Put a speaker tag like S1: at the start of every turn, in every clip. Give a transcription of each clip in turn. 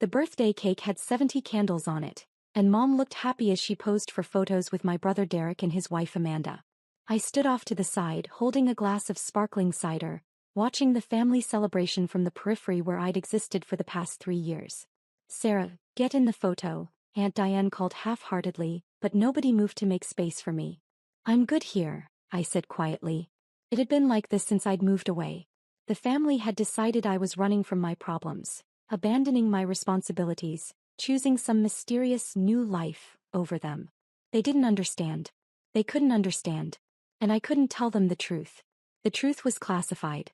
S1: The birthday cake had 70 candles on it, and Mom looked happy as she posed for photos with my brother Derek and his wife Amanda. I stood off to the side holding a glass of sparkling cider, watching the family celebration from the periphery where I'd existed for the past 3 years. "Sarah, get in the photo," Aunt Diane called half-heartedly, but nobody moved to make space for me. "I'm good here," I said quietly. It had been like this since I'd moved away. The family had decided I was running from my problems, abandoning my responsibilities, choosing some mysterious new life over them. They didn't understand. They couldn't understand. And I couldn't tell them the truth. The truth was classified.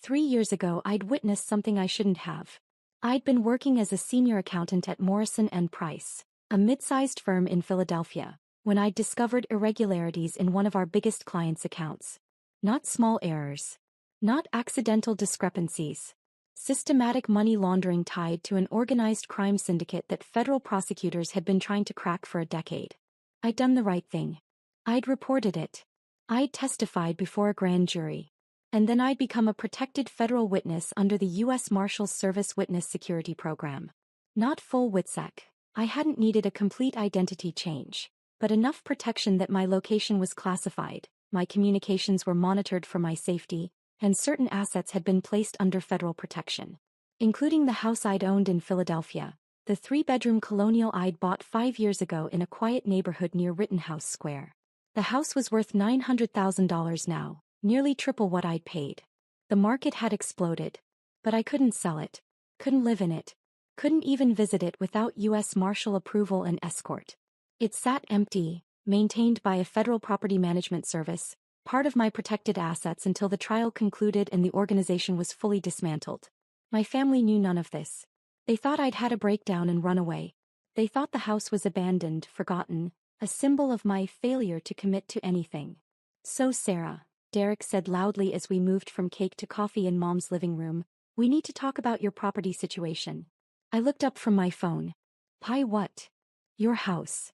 S1: 3 years ago I'd witnessed something I shouldn't have. I'd been working as a senior accountant at Morrison & Price, a mid-sized firm in Philadelphia, when I'd discovered irregularities in one of our biggest clients' accounts. Not small errors. Not accidental discrepancies. Systematic money laundering tied to an organized crime syndicate that federal prosecutors had been trying to crack for a decade. I'd done the right thing. I'd reported it. I'd testified before a grand jury. And then I'd become a protected federal witness under the U.S. Marshals Service Witness Security Program. Not full WITSEC. I hadn't needed a complete identity change, but enough protection that my location was classified, my communications were monitored for my safety, and certain assets had been placed under federal protection. Including the house I'd owned in Philadelphia, the 3-bedroom colonial I'd bought 5 years ago in a quiet neighborhood near Rittenhouse Square. The house was worth $900,000 now, nearly triple what I'd paid. The market had exploded. But I couldn't sell it. Couldn't live in it. Couldn't even visit it without U.S. Marshal approval and escort. It sat empty, maintained by a federal property management service, part of my protected assets until the trial concluded and the organization was fully dismantled. My family knew none of this. They thought I'd had a breakdown and run away. They thought the house was abandoned, forgotten, a symbol of my failure to commit to anything. "So Sarah," Derek said loudly as we moved from cake to coffee in Mom's living room, "we need to talk about your property situation." I looked up from my phone. "Pie what?" "Your house."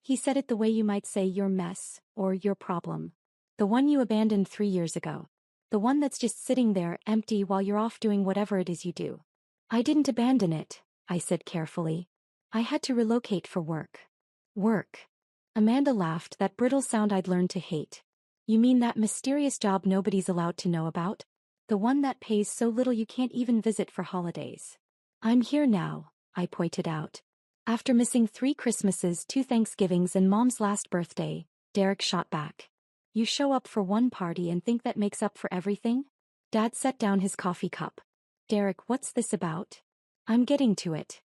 S1: He said it the way you might say your mess, or your problem. "The one you abandoned 3 years ago. The one that's just sitting there empty while you're off doing whatever it is you do." "I didn't abandon it," I said carefully. "I had to relocate for work." "Work?" Amanda laughed, that brittle sound I'd learned to hate. "You mean that mysterious job nobody's allowed to know about? The one that pays so little you can't even visit for holidays?" "I'm here now," I pointed out. "After missing 3 Christmases, 2 Thanksgivings and Mom's last birthday," Derek shot back. "You show up for one party and think that makes up for everything?" Dad set down his coffee cup. "Derek, what's this about?" "I'm getting to it."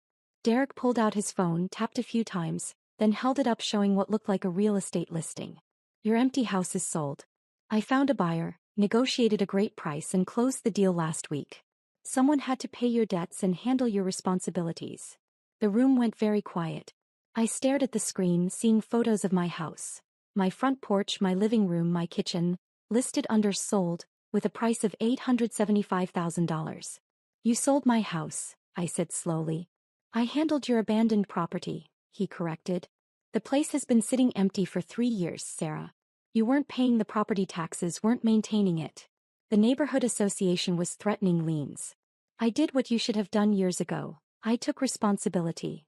S1: Derek pulled out his phone, tapped a few times, then held it up showing what looked like a real estate listing. "Your empty house is sold. I found a buyer, negotiated a great price and closed the deal last week. Someone had to pay your debts and handle your responsibilities." The room went very quiet. I stared at the screen, seeing photos of my house. My front porch, my living room, my kitchen, listed under sold, with a price of $875,000. "You sold my house," I said slowly. "I handled your abandoned property," he corrected. "The place has been sitting empty for 3 years, Sarah. You weren't paying the property taxes, weren't maintaining it. The neighborhood association was threatening liens. I did what you should have done years ago. I took responsibility."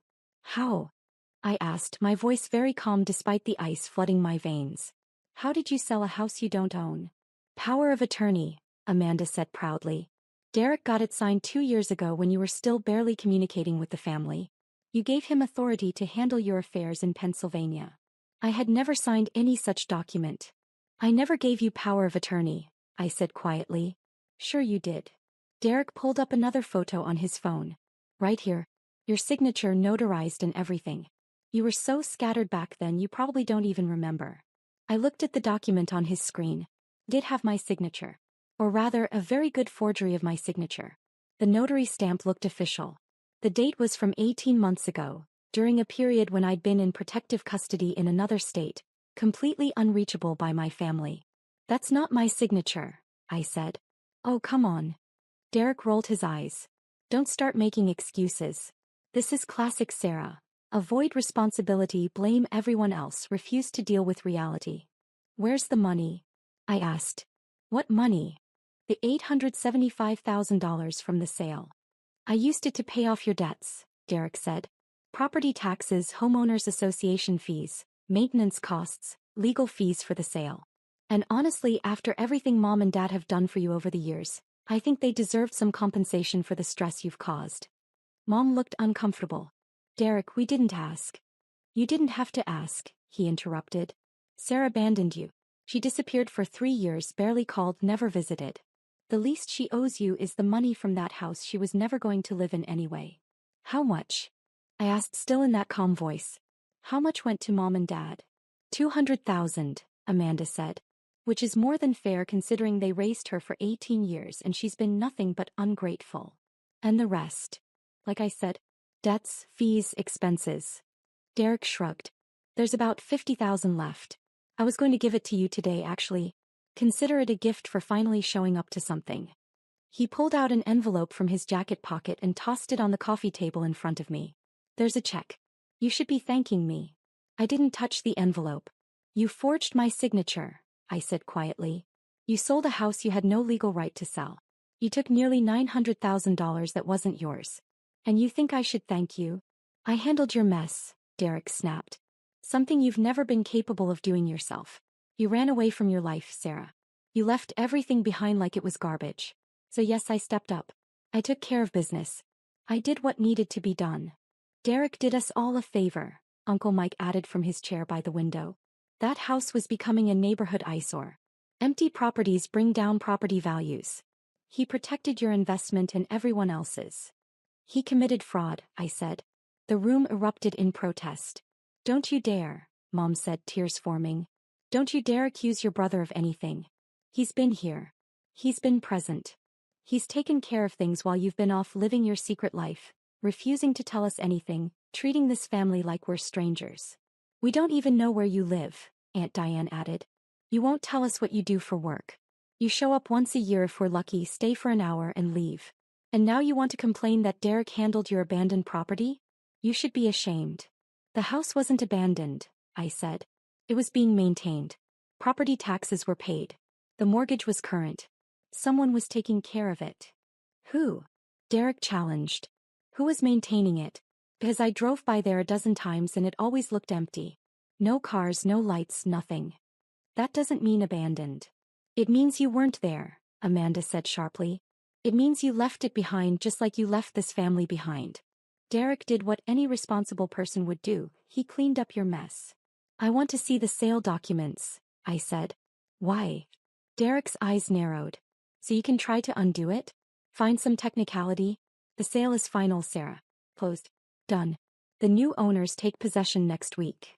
S1: "How?" I asked, my voice very calm despite the ice flooding my veins. "How did you sell a house you don't own?" "Power of attorney," Amanda said proudly. "Derek got it signed 2 years ago when you were still barely communicating with the family. You gave him authority to handle your affairs in Pennsylvania." I had never signed any such document. "I never gave you power of attorney," I said quietly. "Sure you did." Derek pulled up another photo on his phone. "Right here. Your signature notarized and everything. You were so scattered back then you probably don't even remember." I looked at the document on his screen. It did have my signature. Or rather, a very good forgery of my signature. The notary stamp looked official. The date was from 18 months ago, during a period when I'd been in protective custody in another state, completely unreachable by my family. "That's not my signature," I said. "Oh, come on." Derek rolled his eyes. "Don't start making excuses. This is classic Sarah. Avoid responsibility, blame everyone else, refuse to deal with reality." "Where's the money?" I asked. "What money?" "The $875,000 from the sale. I used it to pay off your debts. Derek said. Property taxes, homeowners association fees, maintenance costs, legal fees for the sale. And honestly, after everything Mom and Dad have done for you over the years, I think they deserved some compensation for the stress you've caused. Mom looked uncomfortable. Derek, we didn't ask. You didn't have to ask, he interrupted. Sarah abandoned you. She disappeared for 3 years, barely called, never visited. The least she owes you is the money from that house she was never going to live in anyway. How much? I asked, still in that calm voice. How much went to Mom and Dad? 200,000, Amanda said. Which is more than fair considering they raised her for 18 years and she's been nothing but ungrateful. And the rest? Like I said, debts, fees, expenses. Derek shrugged. There's about 50,000 left. I was going to give it to you today, actually. Consider it a gift for finally showing up to something. He pulled out an envelope from his jacket pocket and tossed it on the coffee table in front of me. There's a check. You should be thanking me. I didn't touch the envelope. You forged my signature, I said quietly. You sold a house you had no legal right to sell. You took nearly $900,000 that wasn't yours. And you think I should thank you? I handled your mess, Derek snapped. Something you've never been capable of doing yourself. You ran away from your life, Sarah. You left everything behind like it was garbage. So yes, I stepped up. I took care of business. I did what needed to be done. Derek did us all a favor, Uncle Mike added from his chair by the window. That house was becoming a neighborhood eyesore. Empty properties bring down property values. He protected your investment and everyone else's. He committed fraud, I said. The room erupted in protest. Don't you dare, Mom said, tears forming. Don't you dare accuse your brother of anything. He's been here. He's been present. He's taken care of things while you've been off living your secret life, refusing to tell us anything, treating this family like we're strangers. We don't even know where you live, Aunt Diane added. You won't tell us what you do for work. You show up once a year if we're lucky, stay for an hour and leave. And now you want to complain that Derek handled your abandoned property? You should be ashamed. The house wasn't abandoned, I said. It was being maintained. Property taxes were paid. The mortgage was current. Someone was taking care of it. Who? Derek challenged. Who was maintaining it? Because I drove by there a dozen times and it always looked empty. No cars, no lights, nothing. That doesn't mean abandoned. It means you weren't there, Amanda said sharply. It means you left it behind just like you left this family behind. Derek did what any responsible person would do, he cleaned up your mess. I want to see the sale documents, I said. Why? Derek's eyes narrowed. So you can try to undo it? Find some technicality? The sale is final, Sarah. Closed. Done. The new owners take possession next week.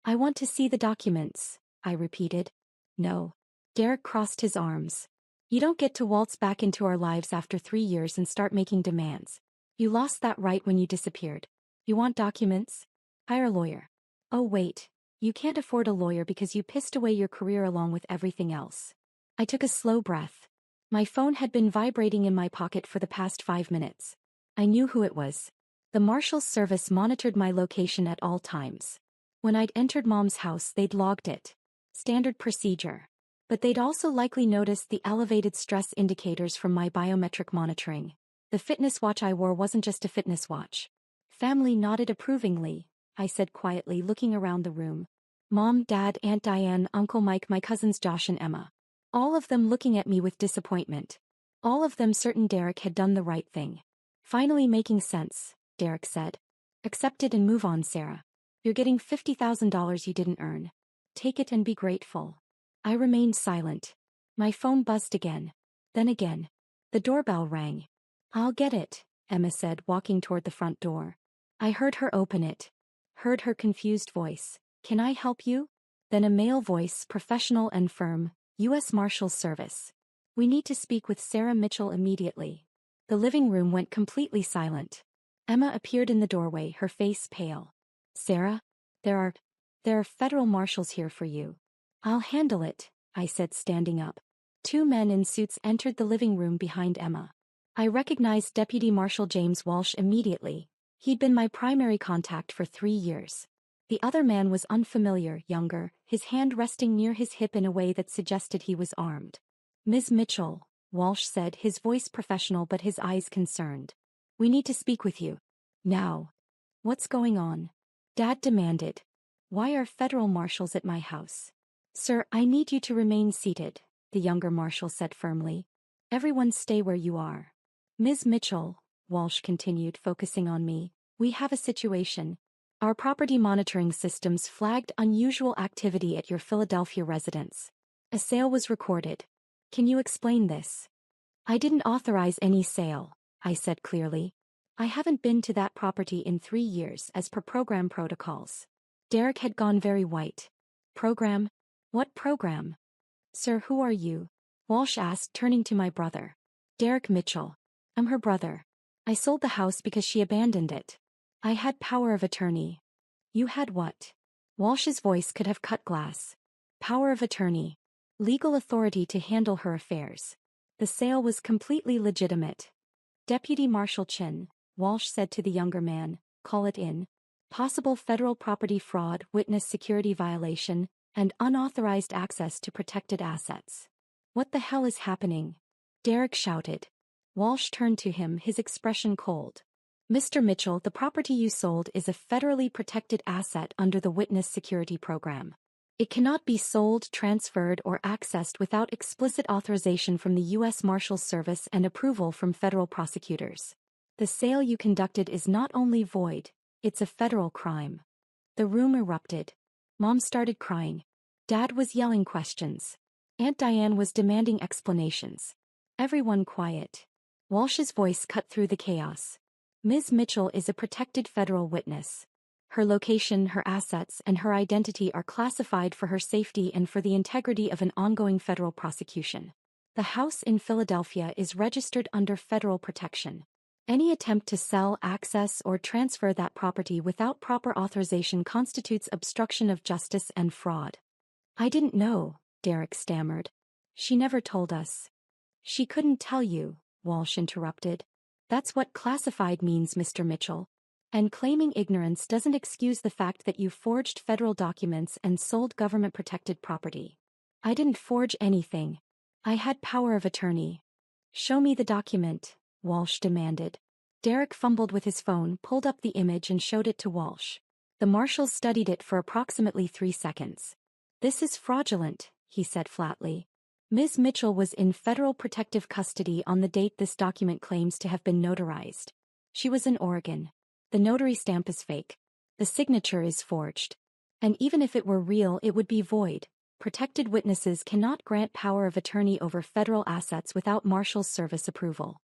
S1: I want to see the documents, I repeated. No. Derek crossed his arms. You don't get to waltz back into our lives after 3 years and start making demands. You lost that right when you disappeared. You want documents? Hire a lawyer. Oh wait, you can't afford a lawyer because you pissed away your career along with everything else. I took a slow breath. My phone had been vibrating in my pocket for the past 5 minutes. I knew who it was. The Marshal's service monitored my location at all times. When I'd entered Mom's house, they'd logged it. Standard procedure. But they'd also likely noticed the elevated stress indicators from my biometric monitoring. The fitness watch I wore wasn't just a fitness watch. Family nodded approvingly, I said quietly, looking around the room. Mom, Dad, Aunt Diane, Uncle Mike, my cousins Josh and Emma. All of them looking at me with disappointment. All of them certain Derek had done the right thing. Finally making sense, Derek said. Accept it and move on, Sarah. You're getting $50,000 you didn't earn. Take it and be grateful. I remained silent. My phone buzzed again. Then again. The doorbell rang. I'll get it, Emma said, walking toward the front door. I heard her open it. Heard her confused voice. Can I help you? Then a male voice, professional and firm. U.S. Marshals Service. We need to speak with Sarah Mitchell immediately. The living room went completely silent. Emma appeared in the doorway, her face pale. Sarah? There are federal marshals here for you. I'll handle it, I said, standing up. 2 men in suits entered the living room behind Emma. I recognized Deputy Marshal James Walsh immediately. He'd been my primary contact for 3 years. The other man was unfamiliar, younger, his hand resting near his hip in a way that suggested he was armed. Ms. Mitchell, Walsh said, his voice professional but his eyes concerned. We need to speak with you. Now. What's going on? Dad demanded. Why are federal marshals at my house? Sir, I need you to remain seated, the younger marshal said firmly. Everyone stay where you are. Ms. Mitchell, Walsh continued, focusing on me, we have a situation. Our property monitoring systems flagged unusual activity at your Philadelphia residence. A sale was recorded. Can you explain this? I didn't authorize any sale, I said clearly. I haven't been to that property in 3 years as per program protocols. Derek had gone very white. Program? What program? Sir, who are you? Walsh asked, turning to my brother. Derek Mitchell. I'm her brother. I sold the house because she abandoned it. I had power of attorney. You had what? Walsh's voice could have cut glass. Power of attorney. Legal authority to handle her affairs. The sale was completely legitimate. Deputy Marshal Chin, Walsh said to the younger man, call it in. Possible federal property fraud, witness security violation, and unauthorized access to protected assets. What the hell is happening? Derek shouted. Walsh turned to him, his expression cold. Mr. Mitchell, the property you sold is a federally protected asset under the Witness Security Program. It cannot be sold, transferred, or accessed without explicit authorization from the U.S. Marshals Service and approval from federal prosecutors. The sale you conducted is not only void, it's a federal crime. The room erupted. Mom started crying. Dad was yelling questions. Aunt Diane was demanding explanations. Everyone quiet. Walsh's voice cut through the chaos. Ms. Mitchell is a protected federal witness. Her location, her assets, and her identity are classified for her safety and for the integrity of an ongoing federal prosecution. The house in Philadelphia is registered under federal protection. Any attempt to sell, access, or transfer that property without proper authorization constitutes obstruction of justice and fraud. I didn't know, Derek stammered. She never told us. She couldn't tell you, Walsh interrupted. That's what classified means, Mr. Mitchell. And claiming ignorance doesn't excuse the fact that you forged federal documents and sold government-protected property. I didn't forge anything. I had power of attorney. Show me the document, Walsh demanded. Derek fumbled with his phone, pulled up the image and showed it to Walsh. The marshals studied it for approximately 3 seconds. This is fraudulent, he said flatly. Ms. Mitchell was in federal protective custody on the date this document claims to have been notarized. She was in Oregon. The notary stamp is fake. The signature is forged. And even if it were real, it would be void. Protected witnesses cannot grant power of attorney over federal assets without Marshals Service approval.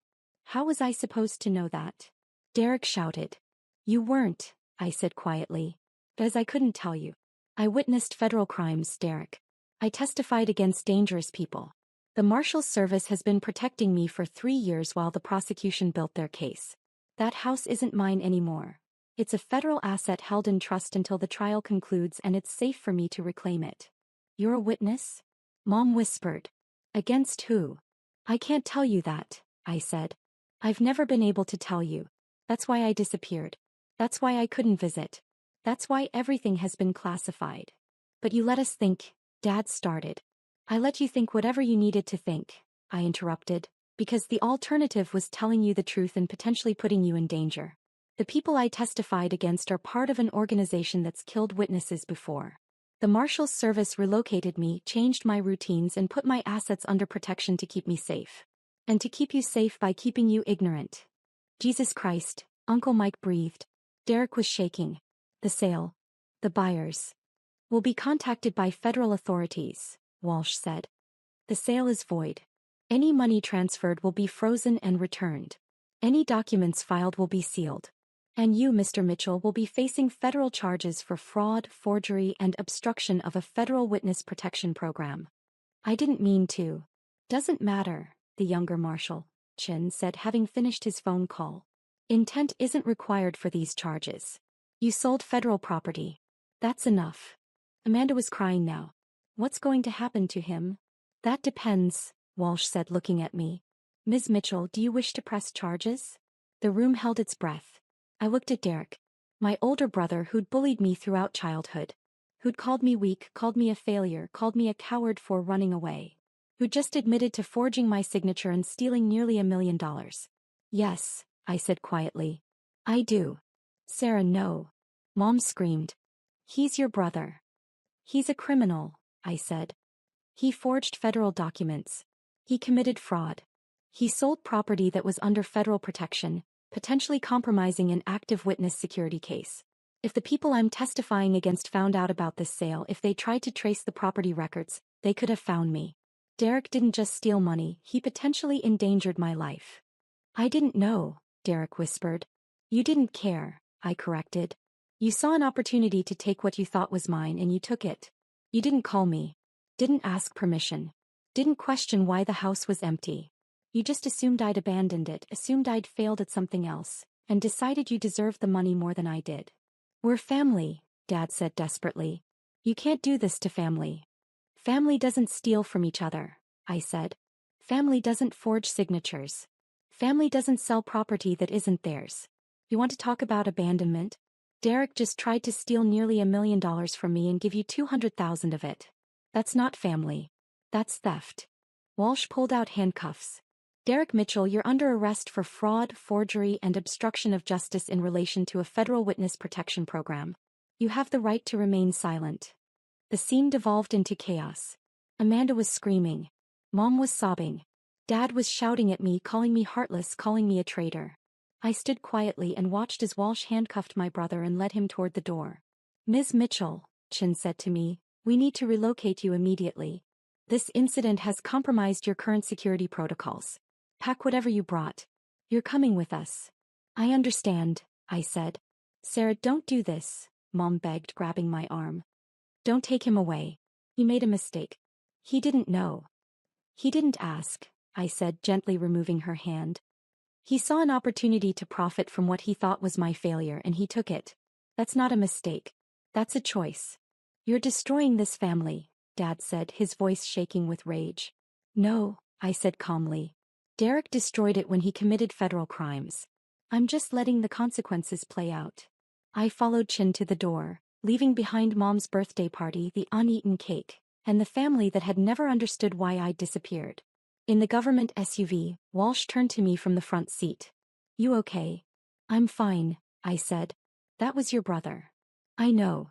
S1: How was I supposed to know that? Derek shouted. You weren't, I said quietly. Because I couldn't tell you. I witnessed federal crimes, Derek. I testified against dangerous people. The Marshals Service has been protecting me for 3 years while the prosecution built their case. That house isn't mine anymore. It's a federal asset held in trust until the trial concludes, and it's safe for me to reclaim it. You're a witness? Mom whispered. Against who? I can't tell you that, I said. I've never been able to tell you. That's why I disappeared. That's why I couldn't visit. That's why everything has been classified. But you let us think, Dad started. I let you think whatever you needed to think, I interrupted, because the alternative was telling you the truth and potentially putting you in danger. The people I testified against are part of an organization that's killed witnesses before. The Marshals Service relocated me, changed my routines, and put my assets under protection to keep me safe. And to keep you safe by keeping you ignorant. Jesus Christ, Uncle Mike breathed. Derek was shaking. The sale. The buyers. Will be contacted by federal authorities, Walsh said. The sale is void. Any money transferred will be frozen and returned. Any documents filed will be sealed. And you, Mr. Mitchell, will be facing federal charges for fraud, forgery, and obstruction of a federal witness protection program. I didn't mean to. Doesn't matter, the younger marshal, Chin said, having finished his phone call. Intent isn't required for these charges. You sold federal property. That's enough. Amanda was crying now. What's going to happen to him? That depends, Walsh said, looking at me. Ms. Mitchell, do you wish to press charges? The room held its breath. I looked at Derek. My older brother who'd bullied me throughout childhood. Who'd called me weak, called me a failure, called me a coward for running away. Who just admitted to forging my signature and stealing nearly $1 million. Yes, I said quietly. I do. Sarah, no. Mom screamed. He's your brother. He's a criminal, I said. He forged federal documents. He committed fraud. He sold property that was under federal protection, potentially compromising an active witness security case. If the people I'm testifying against found out about this sale, if they tried to trace the property records, they could have found me. Derek didn't just steal money, he potentially endangered my life. I didn't know, Derek whispered. You didn't care, I corrected. You saw an opportunity to take what you thought was mine and you took it. You didn't call me. Didn't ask permission. Didn't question why the house was empty. You just assumed I'd abandoned it, assumed I'd failed at something else, and decided you deserved the money more than I did. We're family, Dad said desperately. You can't do this to family. Family doesn't steal from each other, I said. Family doesn't forge signatures. Family doesn't sell property that isn't theirs. You want to talk about abandonment? Derek just tried to steal nearly $1 million from me and give you $200,000 of it. That's not family. That's theft. Walsh pulled out handcuffs. Derek Mitchell, you're under arrest for fraud, forgery, and obstruction of justice in relation to a federal witness protection program. You have the right to remain silent. The scene devolved into chaos. Amanda was screaming. Mom was sobbing. Dad was shouting at me, calling me heartless, calling me a traitor. I stood quietly and watched as Walsh handcuffed my brother and led him toward the door. Ms. Mitchell, Chin said to me, we need to relocate you immediately. This incident has compromised your current security protocols. Pack whatever you brought. You're coming with us. I understand, I said. Sarah, don't do this, Mom begged, grabbing my arm. Don't take him away. He made a mistake. He didn't know. He didn't ask, I said, gently removing her hand. He saw an opportunity to profit from what he thought was my failure and he took it. That's not a mistake. That's a choice. You're destroying this family, Dad said, his voice shaking with rage. No, I said calmly. Derek destroyed it when he committed federal crimes. I'm just letting the consequences play out. I followed Chin to the door, leaving behind Mom's birthday party, the uneaten cake, and the family that had never understood why I'd disappeared. In the government SUV, Walsh turned to me from the front seat. You okay? I'm fine, I said. That was your brother. I know.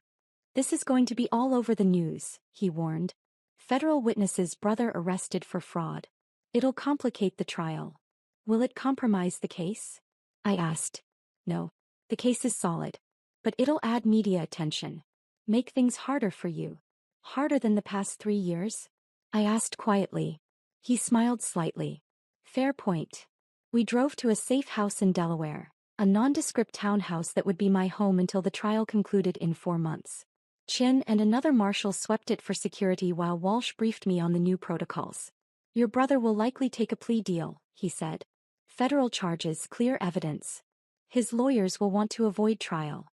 S1: This is going to be all over the news, he warned. Federal witness's brother arrested for fraud. It'll complicate the trial. Will it compromise the case? I asked. No. The case is solid. But it'll add media attention. Make things harder for you. Harder than the past 3 years? I asked quietly. He smiled slightly. Fair point. We drove to a safe house in Delaware, a nondescript townhouse that would be my home until the trial concluded in 4 months. Chin and another marshal swept it for security while Walsh briefed me on the new protocols. Your brother will likely take a plea deal, he said. Federal charges, clear evidence. His lawyers will want to avoid trial.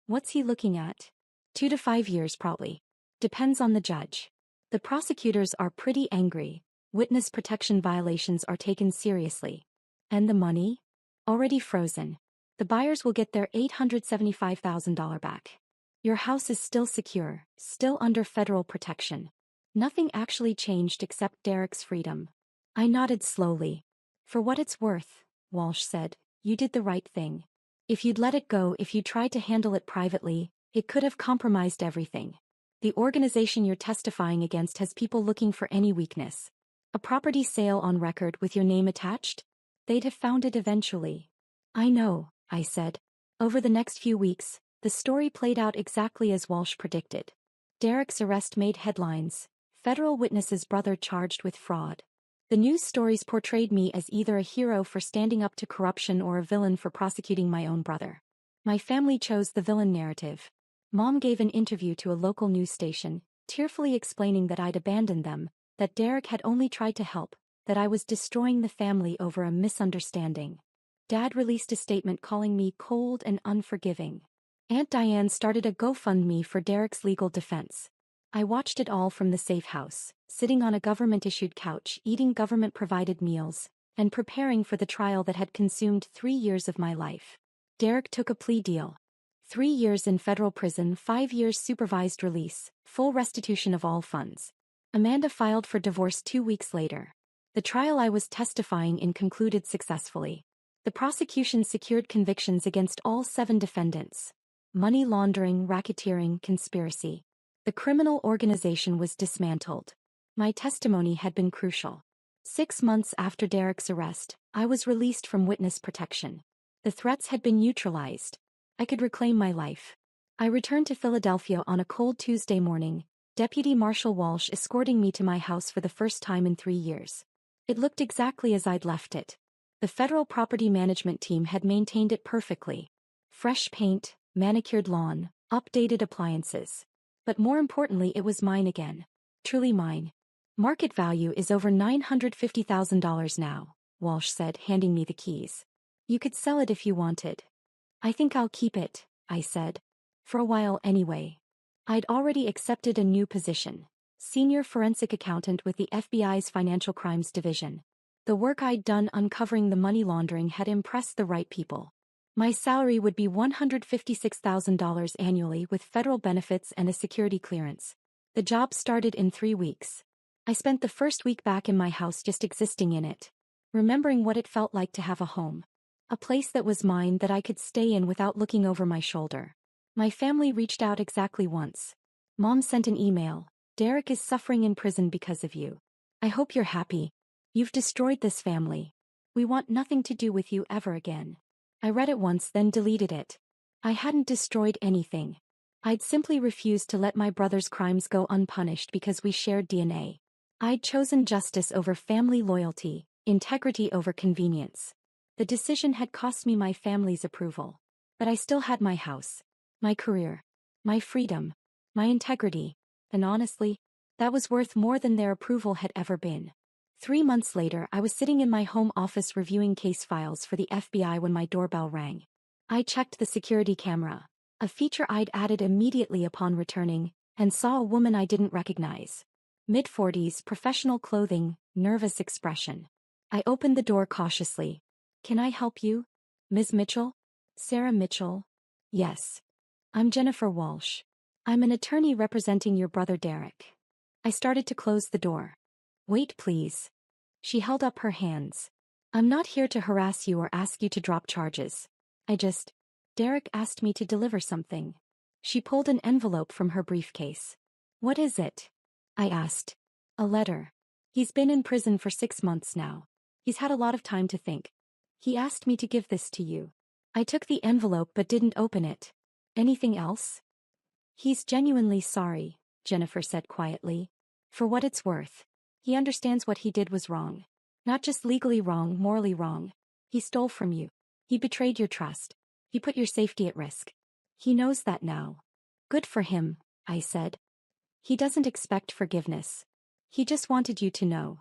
S1: What's he looking at? 2 to 5 years probably. Depends on the judge. The prosecutors are pretty angry. Witness protection violations are taken seriously. And the money? Already frozen. The buyers will get their $875,000 back. Your house is still secure, still under federal protection. Nothing actually changed except Derek's freedom. I nodded slowly. For what it's worth, Walsh said, you did the right thing. If you'd let it go, if you tried to handle it privately, it could have compromised everything. The organization you're testifying against has people looking for any weakness. A property sale on record with your name attached? They'd have found it eventually. I know, I said. Over the next few weeks, the story played out exactly as Walsh predicted. Derek's arrest made headlines. Federal witness's brother charged with fraud. The news stories portrayed me as either a hero for standing up to corruption or a villain for prosecuting my own brother. My family chose the villain narrative. Mom gave an interview to a local news station, tearfully explaining that I'd abandoned them, that Derek had only tried to help, that I was destroying the family over a misunderstanding. Dad released a statement calling me cold and unforgiving. Aunt Diane started a GoFundMe for Derek's legal defense. I watched it all from the safe house, sitting on a government-issued couch, eating government-provided meals, and preparing for the trial that had consumed 3 years of my life. Derek took a plea deal. 3 years in federal prison, 5 years supervised release, full restitution of all funds. Amanda filed for divorce 2 weeks later. The trial I was testifying in concluded successfully. The prosecution secured convictions against all 7 defendants. Money laundering, racketeering, conspiracy. The criminal organization was dismantled. My testimony had been crucial. 6 months after Derek's arrest, I was released from witness protection. The threats had been neutralized. I could reclaim my life. I returned to Philadelphia on a cold Tuesday morning, Deputy Marshal Walsh escorting me to my house for the first time in 3 years. It looked exactly as I'd left it. The federal property management team had maintained it perfectly. Fresh paint, manicured lawn, updated appliances. But more importantly, it was mine again. Truly mine. Market value is over $950,000 now, Walsh said, handing me the keys. You could sell it if you wanted. I think I'll keep it, I said. For a while anyway. I'd already accepted a new position. Senior forensic accountant with the FBI's Financial Crimes Division. The work I'd done uncovering the money laundering had impressed the right people. My salary would be $156,000 annually with federal benefits and a security clearance. The job started in 3 weeks. I spent the first week back in my house just existing in it. Remembering what it felt like to have a home. A place that was mine that I could stay in without looking over my shoulder. My family reached out exactly once. Mom sent an email. Derek is suffering in prison because of you. I hope you're happy. You've destroyed this family. We want nothing to do with you ever again. I read it once then deleted it. I hadn't destroyed anything. I'd simply refused to let my brother's crimes go unpunished because we shared DNA. I'd chosen justice over family loyalty, integrity over convenience. The decision had cost me my family's approval. But I still had my house, my career, my freedom, my integrity, and honestly, that was worth more than their approval had ever been. 3 months later, I was sitting in my home office reviewing case files for the FBI when my doorbell rang. I checked the security camera, a feature I'd added immediately upon returning, and saw a woman I didn't recognize. Mid-40s, professional clothing, nervous expression. I opened the door cautiously. Can I help you? Ms. Mitchell? Sarah Mitchell? Yes. I'm Jennifer Walsh. I'm an attorney representing your brother Derek. I started to close the door. Wait, please. She held up her hands. I'm not here to harass you or ask you to drop charges. Derek asked me to deliver something. She pulled an envelope from her briefcase. What is it? I asked. A letter. He's been in prison for 6 months now. He's had a lot of time to think. He asked me to give this to you. I took the envelope but didn't open it. Anything else? He's genuinely sorry, Jennifer said quietly. For what it's worth. He understands what he did was wrong. Not just legally wrong, morally wrong. He stole from you. He betrayed your trust. He put your safety at risk. He knows that now. Good for him, I said. He doesn't expect forgiveness. He just wanted you to know.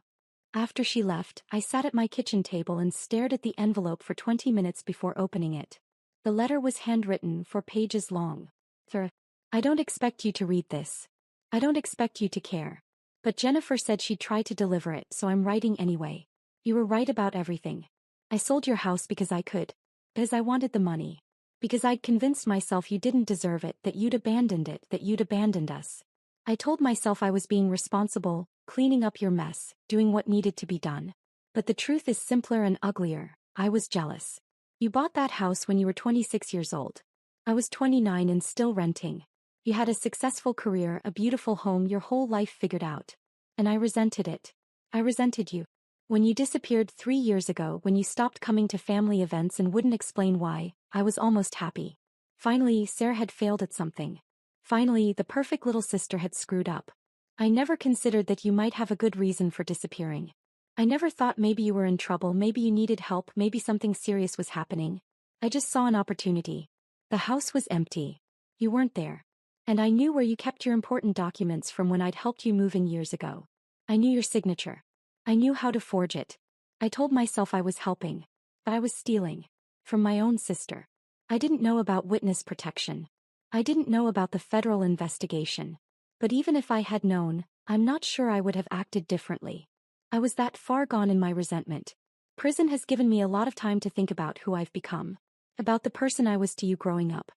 S1: After she left, I sat at my kitchen table and stared at the envelope for 20 minutes before opening it. The letter was handwritten, 4 pages long. Sir, I don't expect you to read this. I don't expect you to care. But Jennifer said she'd try to deliver it, so I'm writing anyway. You were right about everything. I sold your house because I could. Because I wanted the money. Because I'd convinced myself you didn't deserve it, that you'd abandoned it, that you'd abandoned us. I told myself I was being responsible, cleaning up your mess, doing what needed to be done. But the truth is simpler and uglier. I was jealous. You bought that house when you were 26 years old. I was 29 and still renting. You had a successful career, a beautiful home, your whole life figured out. And I resented it. I resented you. When you disappeared 3 years ago, when you stopped coming to family events and wouldn't explain why, I was almost happy. Finally, Sarah had failed at something. Finally, the perfect little sister had screwed up. I never considered that you might have a good reason for disappearing. I never thought maybe you were in trouble, maybe you needed help, maybe something serious was happening. I just saw an opportunity. The house was empty. You weren't there. And I knew where you kept your important documents from when I'd helped you move in years ago. I knew your signature. I knew how to forge it. I told myself I was helping. But I was stealing. From my own sister. I didn't know about witness protection. I didn't know about the federal investigation. But even if I had known, I'm not sure I would have acted differently. I was that far gone in my resentment. Prison has given me a lot of time to think about who I've become. About the person I was to you growing up.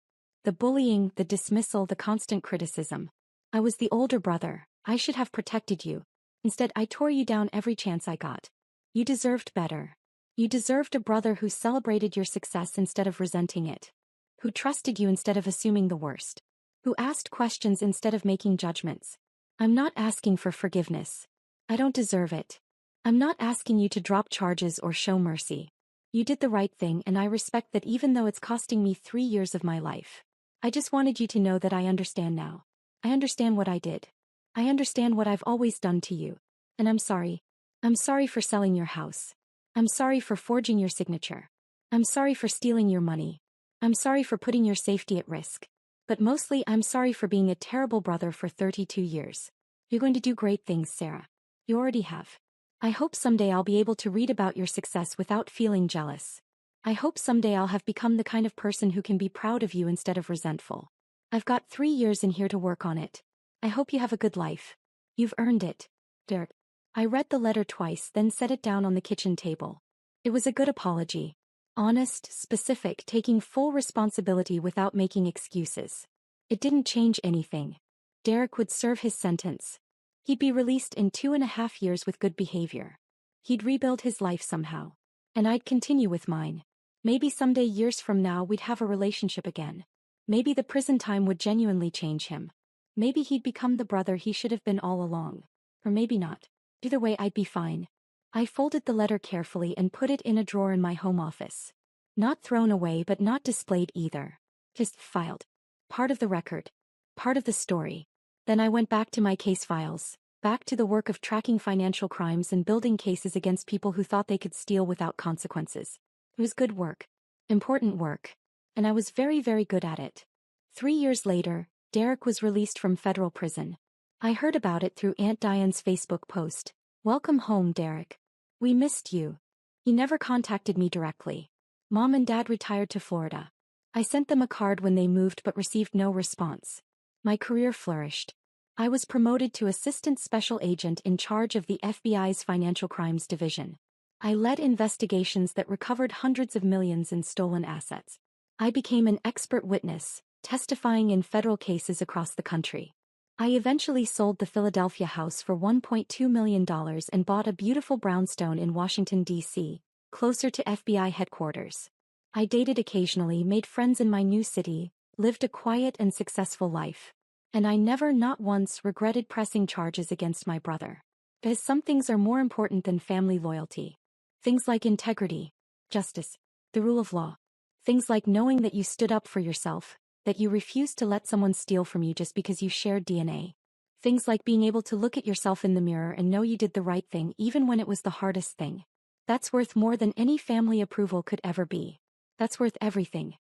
S1: The bullying, the dismissal, the constant criticism. I was the older brother. I should have protected you. Instead, I tore you down every chance I got. You deserved better. You deserved a brother who celebrated your success instead of resenting it. Who trusted you instead of assuming the worst. Who asked questions instead of making judgments. I'm not asking for forgiveness. I don't deserve it. I'm not asking you to drop charges or show mercy. You did the right thing, and I respect that, even though it's costing me 3 years of my life. I just wanted you to know that I understand now. I understand what I did. I understand what I've always done to you. And I'm sorry. I'm sorry for selling your house. I'm sorry for forging your signature. I'm sorry for stealing your money. I'm sorry for putting your safety at risk. But mostly, I'm sorry for being a terrible brother for 32 years. You're going to do great things, Sarah. You already have. I hope someday I'll be able to read about your success without feeling jealous. I hope someday I'll have become the kind of person who can be proud of you instead of resentful. I've got 3 years in here to work on it. I hope you have a good life. You've earned it, Derek. I read the letter twice, then set it down on the kitchen table. It was a good apology. Honest, specific, taking full responsibility without making excuses. It didn't change anything. Derek would serve his sentence. He'd be released in 2.5 years with good behavior. He'd rebuild his life somehow. And I'd continue with mine. Maybe someday, years from now, we'd have a relationship again. Maybe the prison time would genuinely change him. Maybe he'd become the brother he should have been all along. Or maybe not. Either way, I'd be fine. I folded the letter carefully and put it in a drawer in my home office. Not thrown away, but not displayed either. Just filed. Part of the record. Part of the story. Then I went back to my case files. Back to the work of tracking financial crimes and building cases against people who thought they could steal without consequences. It was good work. Important work. And I was very, very good at it. 3 years later, Derek was released from federal prison. I heard about it through Aunt Diane's Facebook post. Welcome home, Derek. We missed you. He never contacted me directly. Mom and Dad retired to Florida. I sent them a card when they moved but received no response. My career flourished. I was promoted to Assistant Special Agent in charge of the FBI's Financial Crimes Division. I led investigations that recovered hundreds of millions in stolen assets. I became an expert witness, testifying in federal cases across the country. I eventually sold the Philadelphia house for $1.2 million and bought a beautiful brownstone in Washington, D.C., closer to FBI headquarters. I dated occasionally, made friends in my new city, lived a quiet and successful life. And I never, not once, regretted pressing charges against my brother. Because some things are more important than family loyalty. Things like integrity, justice, the rule of law. Things like knowing that you stood up for yourself, that you refused to let someone steal from you just because you shared DNA. Things like being able to look at yourself in the mirror and know you did the right thing even when it was the hardest thing. That's worth more than any family approval could ever be. That's worth everything.